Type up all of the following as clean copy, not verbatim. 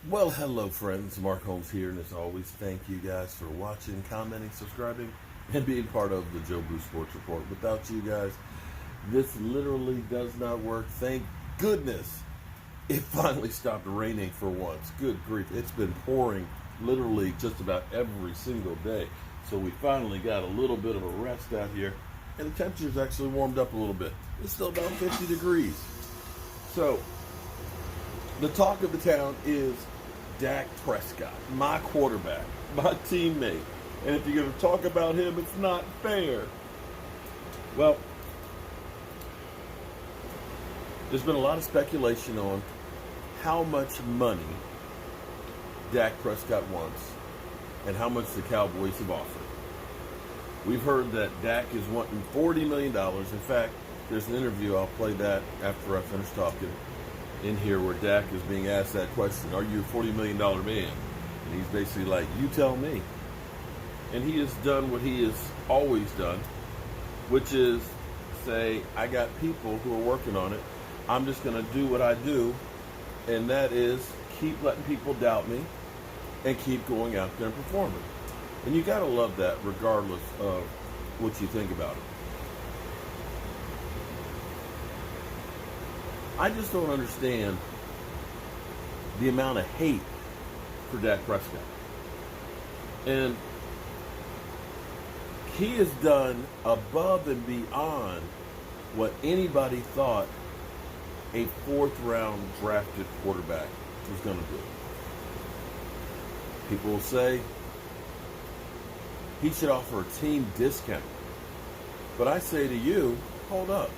Well, hello, friends. Mark Holmes here, and as always, thank you guys for watching, commenting, subscribing, and being part of the Joe Blue Sports Report. Without you guys, this literally does not work. Thank goodness it finally stopped raining for once. Good grief. It's been pouring literally just about every single day. So we finally got a little bit of a rest out here, and the temperature's actually warmed up a little bit. It's still about 50 degrees. So, the talk of the town is Dak Prescott, my quarterback, my teammate. And if you're going to talk about him, it's not fair. Well, there's been a lot of speculation on how much money Dak Prescott wants and how much the Cowboys have offered. We've heard that Dak is wanting $40 million. In fact, there's an interview, I'll play that after I finish talking, in here where Dak is being asked that question, are you a $40 million man? And he's basically like, you tell me. And he has done what he has always done, which is say, I got people who are working on it. I'm just going to do what I do, and that is keep letting people doubt me and keep going out there and performing. And you got to love that regardless of what you think about it. I just don't understand the amount of hate for Dak Prescott. And he has done above and beyond what anybody thought a fourth-round drafted quarterback was going to do. People will say he should offer a team discount. But I say to you, hold up.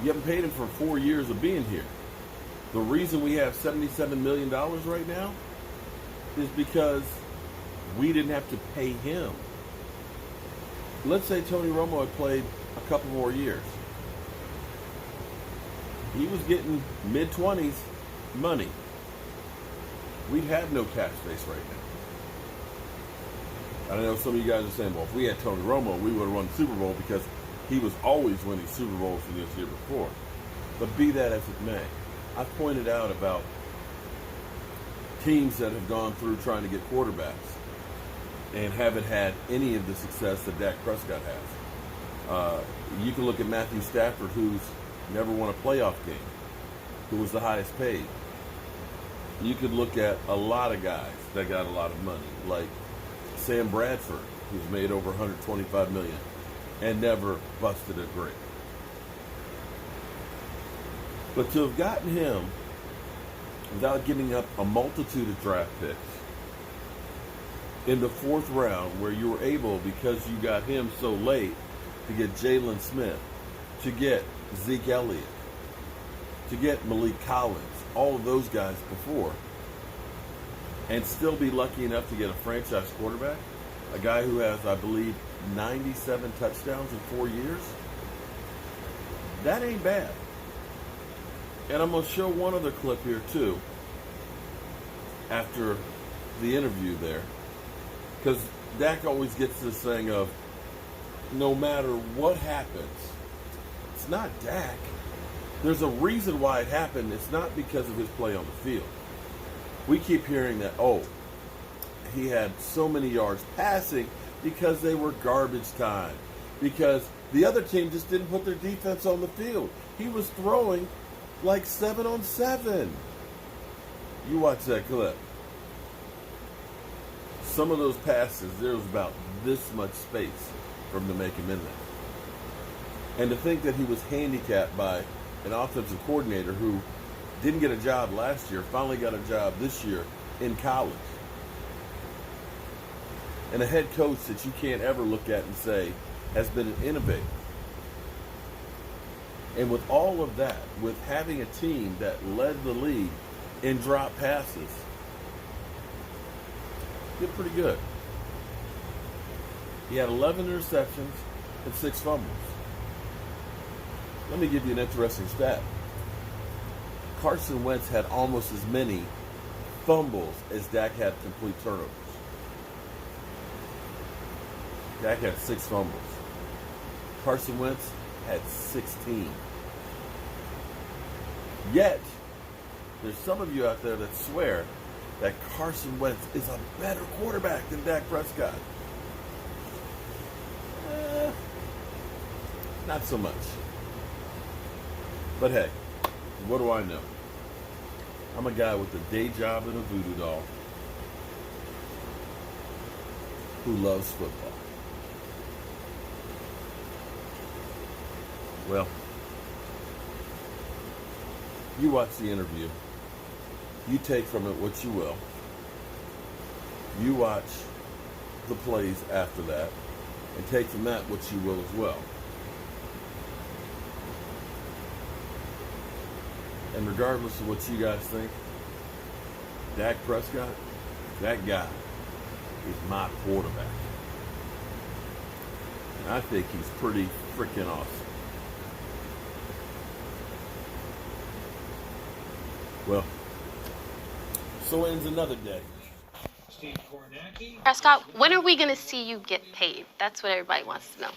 You haven't paid him for 4 years of being here. The reason we have $77 million right now is because we didn't have to pay him. Let's say Tony Romo had played a couple more years. He was getting mid-20s money. We'd have no cap space right now. I know some of you guys are saying, well, if we had Tony Romo, we would have won the Super Bowl because he was always winning Super Bowls for this year before. But be that as it may, I pointed out about teams that have gone through trying to get quarterbacks and haven't had any of the success that Dak Prescott has. You can look at Matthew Stafford, who's never won a playoff game, who was the highest paid. You could look at a lot of guys that got a lot of money, like Sam Bradford, who's made over $125 million and never busted a grape. But to have gotten him without giving up a multitude of draft picks in the fourth round, where you were able, because you got him so late, to get Jalen Smith, to get Zeke Elliott, to get Malik Collins, all of those guys before, and still be lucky enough to get a franchise quarterback, a guy who has, I believe, 97 touchdowns in 4 years, that ain't bad. And I'm going to show one other clip here, too, after the interview there, because Dak always gets this thing of, no matter what happens, it's not Dak. There's a reason why it happened. It's not because of his play on the field. We keep hearing that, oh, he had so many yards passing because they were garbage time, because the other team just didn't put their defense on the field. He was throwing like 7-on-7. You watch that clip. Some of those passes, there was about this much space for him to make him in there. And to think that he was handicapped by an offensive coordinator who didn't get a job last year, finally got a job this year in college. And a head coach that you can't ever look at and say has been an innovator. And with all of that, with having a team that led the league in drop passes, did pretty good. He had 11 interceptions and 6 fumbles. Let me give you an interesting stat. Carson Wentz had almost as many fumbles as Dak had complete turnovers. Dak had 6 fumbles. Carson Wentz had 16. Yet, There's some of you out there that swear that Carson Wentz is a better quarterback than Dak Prescott. Not so much. But hey, what do I know? I'm a guy with a day job and a voodoo doll who loves football. Well, you watch the interview. You take from it what you will. You watch the plays after that and take from that what you will as well. And regardless of what you guys think, Dak Prescott, that guy is my quarterback. And I think he's pretty freaking awesome. Well, so ends another day. Prescott, when are we going to see you get paid? That's what everybody wants to know.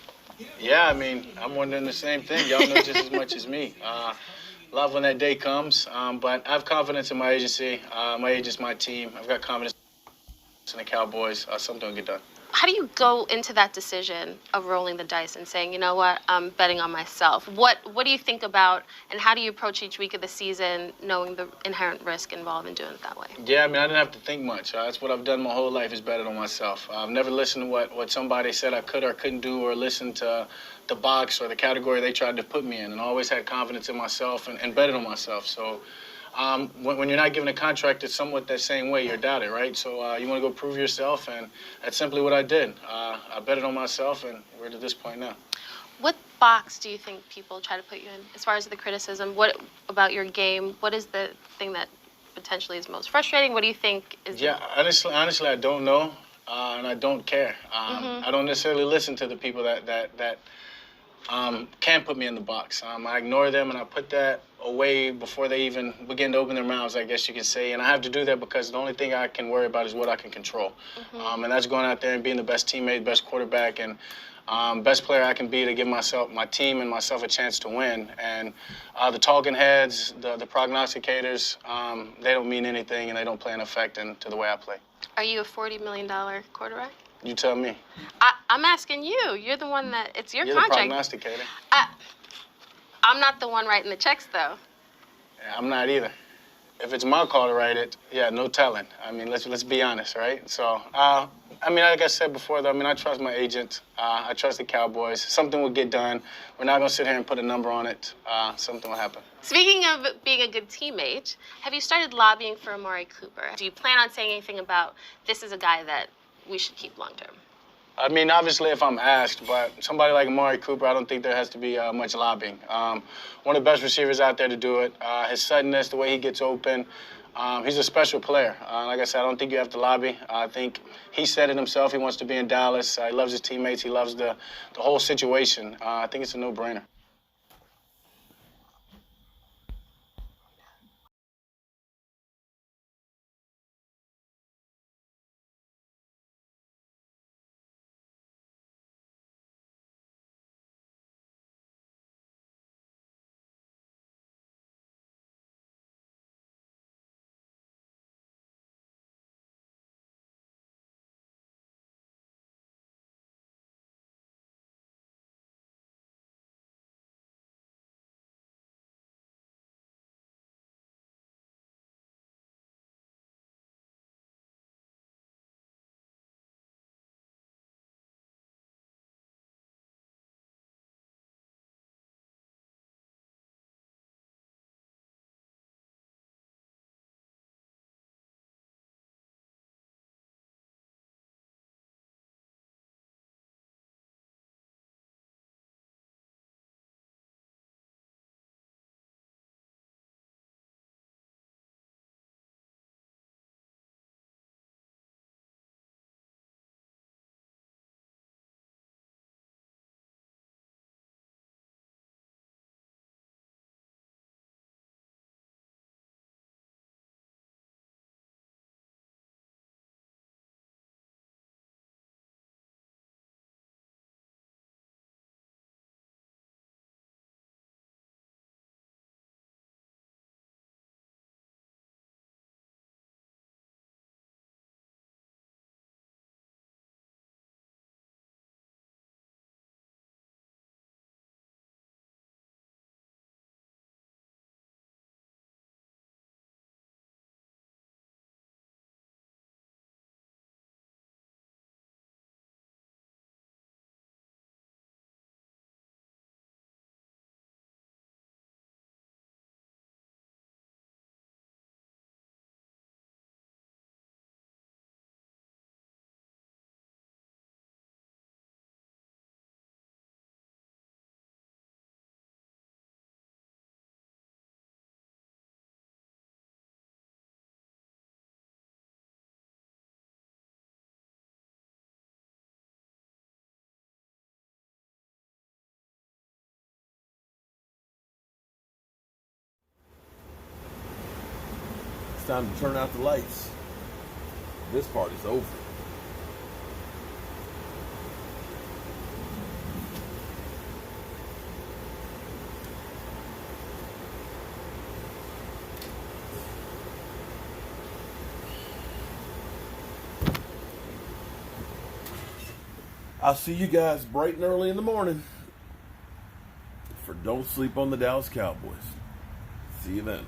Yeah, I mean, I'm wondering the same thing. Y'all know just as much as me. Love when that day comes, but I have confidence in my agency. My agent's my team. I've got confidence in the Cowboys. Something will get done. How do you go into that decision of rolling the dice and saying, you know what, I'm betting on myself? What do you think about, and how do you approach each week of the season knowing the inherent risk involved in doing it that way? Yeah, I mean, I didn't have to think much. That's what I've done my whole life is betting on myself. I've never listened to what somebody said I could or couldn't do, or listened to the box or the category they tried to put me in, and always had confidence in myself and betted on myself. So when you're not given a contract, it's somewhat that same way. You're doubted, right? So you want to go prove yourself, and that's simply what I did. I betted on myself, and we're to this point now. What box do you think people try to put you in as far as the criticism? What about your game? What is the thing that potentially is most frustrating? What do you think is... Yeah, honestly, I don't know, and I don't care. I don't necessarily listen to the people that can put me in the box. I ignore them, and I put that away before they even begin to open their mouths, I guess you could say. And I have to do that because the only thing I can worry about is what I can control. And that's going out there and being the best teammate, best quarterback, and best player I can be to give myself, my team, and myself a chance to win. And the talking heads, the prognosticators, they don't mean anything, and they don't play an effect into the way I play. Are you a $40 million quarterback? You tell me. I'm asking you. You're the one that, it's your You're contract. the prognosticator. I'm not the one writing the checks, though. Yeah, I'm not either. If it's my call to write it, yeah, no telling. I mean, let's be honest, right? So, I mean, like I said before, though, I mean, I trust my agent. I trust the Cowboys. Something will get done. We're not going to sit here and put a number on it. Something will happen. Speaking of being a good teammate, have you started lobbying for Amari Cooper? Do you plan on saying anything about this is a guy that we should keep long term? I mean, obviously, if I'm asked, but somebody like Amari Cooper, I don't think there has to be much lobbying. One of the best receivers out there to do it. His suddenness, the way he gets open, he's a special player. Like I said, I don't think you have to lobby. I think he said it himself. He wants to be in Dallas. He loves his teammates. He loves the whole situation. I think it's a no-brainer. It's time to turn out the lights. This party's over. I'll see you guys bright and early in the morning for Don't Sleep on the Dallas Cowboys. See you then.